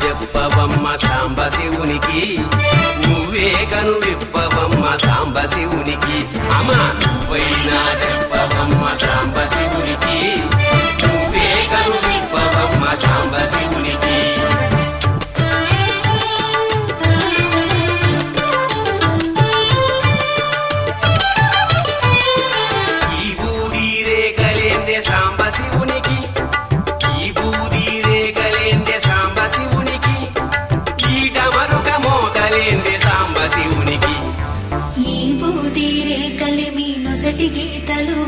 చెప్పవమ్మ సాంబ శివునికి, నువ్వే కను విప్పవమ్మ సాంబ శివునికి. అమ్మా నువ్వైనా చెప్పవమ్మ సాంబ శివునికి, నువ్వే కను విప్పవమ్మ సాంబ శివునికి. ఈ బూది రేఖలేందే సాంబ శివునికి, ఈ బూది రేఖలేందే సాంబ శివునికి, ఈట మరుక మోతలేందే సాంబ శివునికి. ఈ బూది రేఖలి మీ నొసటి గీతలు